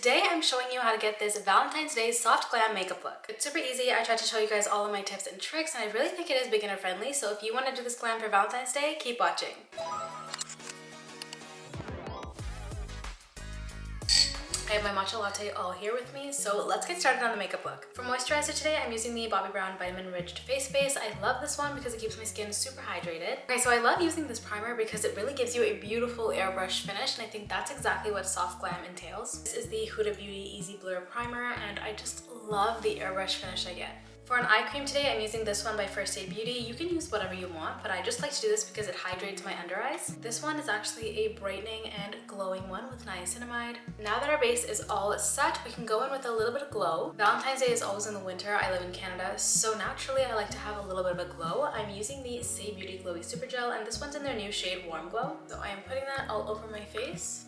Today I'm showing you how to get this Valentine's Day soft glam makeup look. It's super easy. I tried to show you guys all of my tips and tricks, and I really think it is beginner friendly, so if you want to do this glam for Valentine's Day, keep watching. I have my matcha latte all here with me, so let's get started on the makeup look. For moisturizer today, I'm using the Bobbi Brown Vitamin Rich Face Base. I love this one because it keeps my skin super hydrated. Okay, so I love using this primer because it really gives you a beautiful airbrush finish, and I think that's exactly what soft glam entails. This is the Huda Beauty Easy Blur Primer, and I just love the airbrush finish I get. For an eye cream today, I'm using this one by First Aid Beauty. You can use whatever you want, but I just like to do this because it hydrates my under eyes. This one is actually a brightening and glowing one with niacinamide. Now that our base is all set, we can go in with a little bit of glow. Valentine's Day is always in the winter. I live in Canada, so naturally I like to have a little bit of a glow. I'm using the Say Beauty Glowy Super Gel, and this one's in their new shade Warm Glow. So I am putting that all over my face.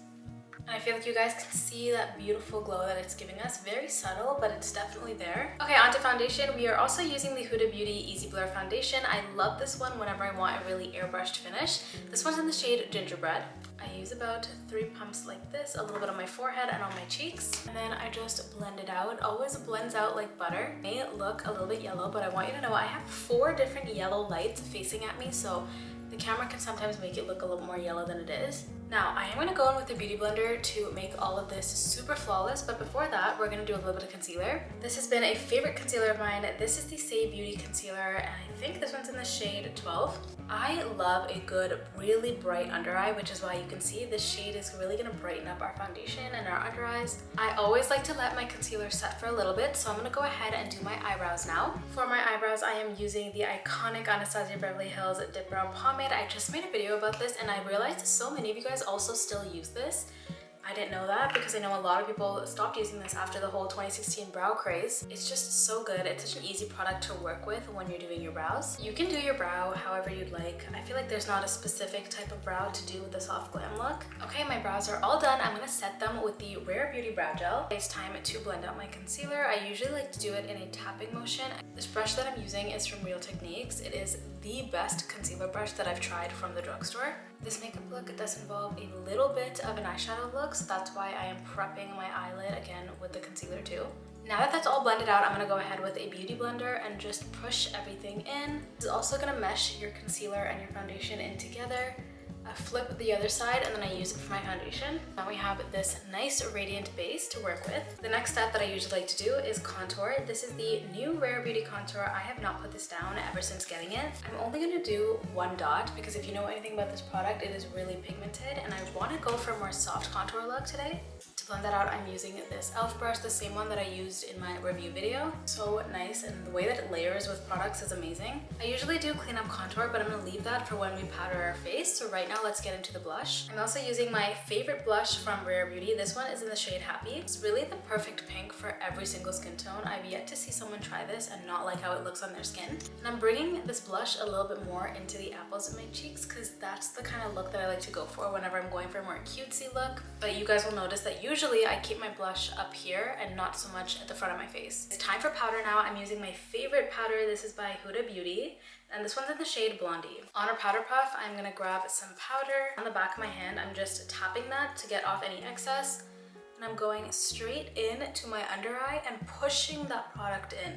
And I feel like you guys can see that beautiful glow that it's giving us. Very subtle, but it's definitely there. Okay, onto foundation. We are also using the Huda Beauty Easy Blur Foundation. I love this one whenever I want a really airbrushed finish. This one's in the shade Gingerbread. I use about 3 pumps like this, a little bit on my forehead and on my cheeks. And then I just blend it out. It always blends out like butter. It may look a little bit yellow, but I want you to know I have 4 different yellow lights facing at me, so the camera can sometimes make it look a little more yellow than it is. Now, I am going to go in with the Beauty Blender to make all of this super flawless, but before that, we're going to do a little bit of concealer. This has been a favorite concealer of mine. This is the Say Beauty Concealer, and I think this one's in the shade 12. I love a good, really bright under eye, which is why you can see this shade is really going to brighten up our foundation and our under eyes. I always like to let my concealer set for a little bit, so I'm going to go ahead and do my eyebrows now. For my eyebrows, I am using the iconic Anastasia Beverly Hills Dip Brow Pomade. I just made a video about this, and I realized so many of you guys also still use this. I didn't know that because I know a lot of people stopped using this after the whole 2016 brow craze. It's just so good. It's such an easy product to work with when you're doing your brows. You can do your brow however you'd like. I feel like there's not a specific type of brow to do with the soft glam look. Okay, my brows are all done. I'm gonna set them with the Rare Beauty Brow Gel. It's time to blend out my concealer. I usually like to do it in a tapping motion. This brush that I'm using is from Real Techniques. It is the best concealer brush that I've tried from the drugstore. This makeup look does involve a little bit of an eyeshadow look, so that's why I am prepping my eyelid again with the concealer too. Now that that's all blended out, I'm gonna go ahead with a beauty blender and just push everything in. This is also gonna mesh your concealer and your foundation in together. I flip the other side and then I use it for my foundation. Now we have this nice radiant base to work with. The next step that I usually like to do is contour. This is the new Rare Beauty Contour. I have not put this down ever since getting it. I'm only going to do 1 dot because if you know anything about this product, it is really pigmented, and I want to go for a more soft contour look today. To blend that out, I'm using this e.l.f. brush, the same one that I used in my review video. So nice, and the way that it layers with products is amazing. I usually do clean up contour, but I'm going to leave that for when we powder our face. So right now, let's get into the blush. I'm also using my favorite blush from Rare Beauty. This one is in the shade Happy. It's really the perfect pink for every single skin tone. I've yet to see someone try this and not like how it looks on their skin. And I'm bringing this blush a little bit more into the apples of my cheeks because that's the kind of look that I like to go for whenever I'm going for a more cutesy look. But you guys will notice that usually I keep my blush up here and not so much at the front of my face. It's time for powder now. I'm using my favorite powder. This is by Huda Beauty, and this one's in the shade Blondie. On our powder puff, I'm gonna grab some powder. On the back of my hand, I'm just tapping that to get off any excess, and I'm going straight in to my under eye and pushing that product in.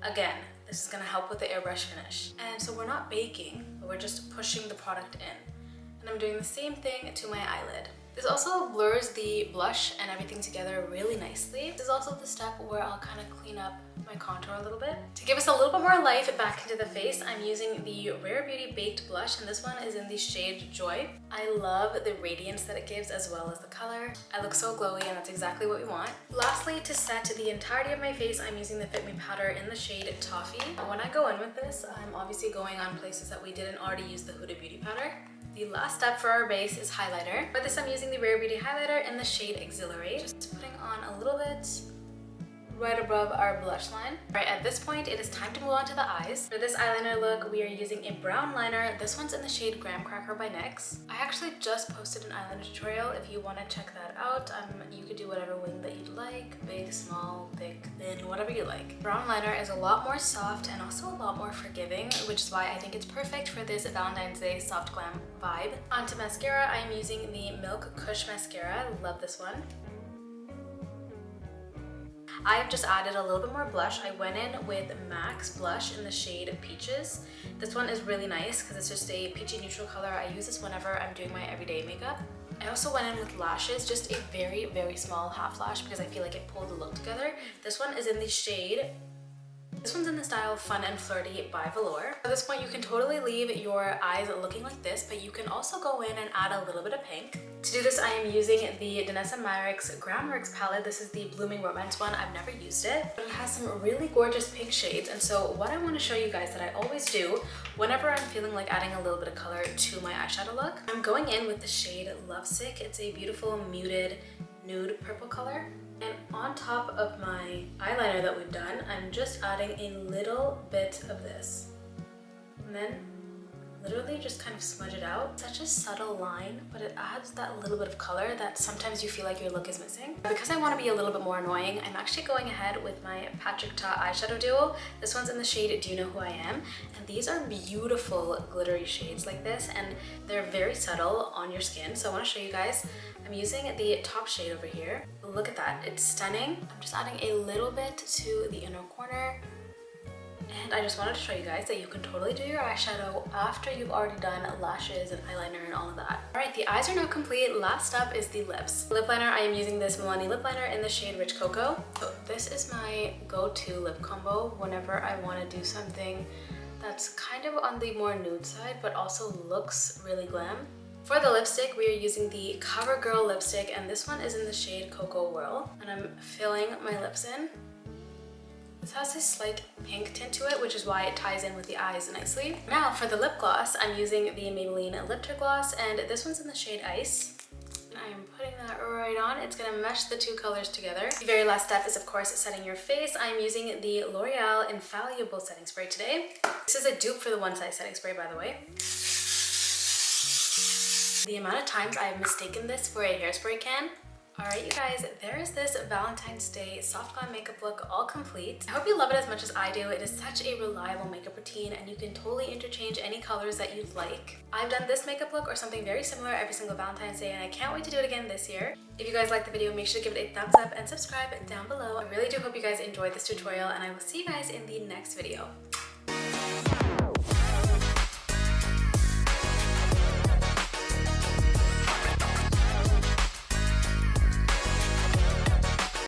Again, this is gonna help with the airbrush finish. And so we're not baking, but we're just pushing the product in. And I'm doing the same thing to my eyelid. This also blurs the blush and everything together really nicely. This is also the step where I'll kind of clean up my contour a little bit. To give us a little bit more life back into the face, I'm using the Rare Beauty Baked Blush, and this one is in the shade Joy. I love the radiance that it gives as well as the color. I look so glowy, and that's exactly what we want. Lastly, to set the entirety of my face, I'm using the Fit Me powder in the shade Toffee. When I go in with this, I'm obviously going on places that we didn't already use the Huda Beauty powder. The last step for our base is highlighter. For this, I'm using the Rare Beauty highlighter in the shade Exhilarate. Just putting on a little bit right above our blush line. All right, at this point, it is time to move on to the eyes. For this eyeliner look, we are using a brown liner. This one's in the shade Graham Cracker by NYX. I actually just posted an eyeliner tutorial if you want to check that out. You could do whatever wing that you'd like, big, small, thick, thin, whatever you like. Brown liner is a lot more soft and also a lot more forgiving, which is why I think it's perfect for this Valentine's Day soft glam vibe. Onto mascara, I am using the Milk Kush mascara. I love this one. I have just added a little bit more blush. I went in with MAC's blush in the shade Peaches. This one is really nice because it's just a peachy neutral color. I use this whenever I'm doing my everyday makeup. I also went in with lashes, just a very, very small half lash because I feel like it pulled the look together. This one is in the shade, this one's in the style Fun and Flirty by Velour. At this point, you can totally leave your eyes looking like this, but you can also go in and add a little bit of pink. To do this, I am using the Danessa Myricks GRWM palette. This is the Blooming Romance one. I've never used it, but it has some really gorgeous pink shades. And so what I want to show you guys that I always do whenever I'm feeling like adding a little bit of color to my eyeshadow look, I'm going in with the shade Lovesick. It's a beautiful muted nude purple color. And on top of my eyeliner that we've done, I'm just adding a little bit of this. And then literally just kind of smudge it out. Such a subtle line, but it adds that little bit of color that sometimes you feel like your look is missing. Because I want to be a little bit more annoying, I'm actually going ahead with my Patrick Ta eyeshadow duo. This one's in the shade Do You Know Who I Am? And these are beautiful glittery shades like this, and they're very subtle on your skin. So I want to show you guys. I'm using the top shade over here. Look at that, it's stunning. I'm just adding a little bit to the inner corner. And I just wanted to show you guys that you can totally do your eyeshadow after you've already done lashes and eyeliner and all of that. Alright, the eyes are now complete. Last up is the lips. Lip liner, I am using this Milani lip liner in the shade Rich Cocoa. So this is my go-to lip combo whenever I want to do something that's kind of on the more nude side, but also looks really glam. For the lipstick, we are using the CoverGirl lipstick, and this one is in the shade Cocoa Whirl. And I'm filling my lips in. This has this slight pink tint to it, which is why it ties in with the eyes nicely. Now for the lip gloss, I'm using the Maybelline Lip Tint Gloss, and this one's in the shade Ice. And I am putting that right on. It's gonna mesh the two colors together. The very last step is, of course, setting your face. I'm using the L'Oreal Infallible Setting Spray today. This is a dupe for the One Size Setting Spray, by the way. The amount of times I have mistaken this for a hairspray can. Alright you guys, there is this Valentine's Day soft glam makeup look all complete. I hope you love it as much as I do. It is such a reliable makeup routine and you can totally interchange any colors that you'd like. I've done this makeup look or something very similar every single Valentine's Day and I can't wait to do it again this year. If you guys liked the video, make sure to give it a thumbs up and subscribe down below. I really do hope you guys enjoyed this tutorial and I will see you guys in the next video.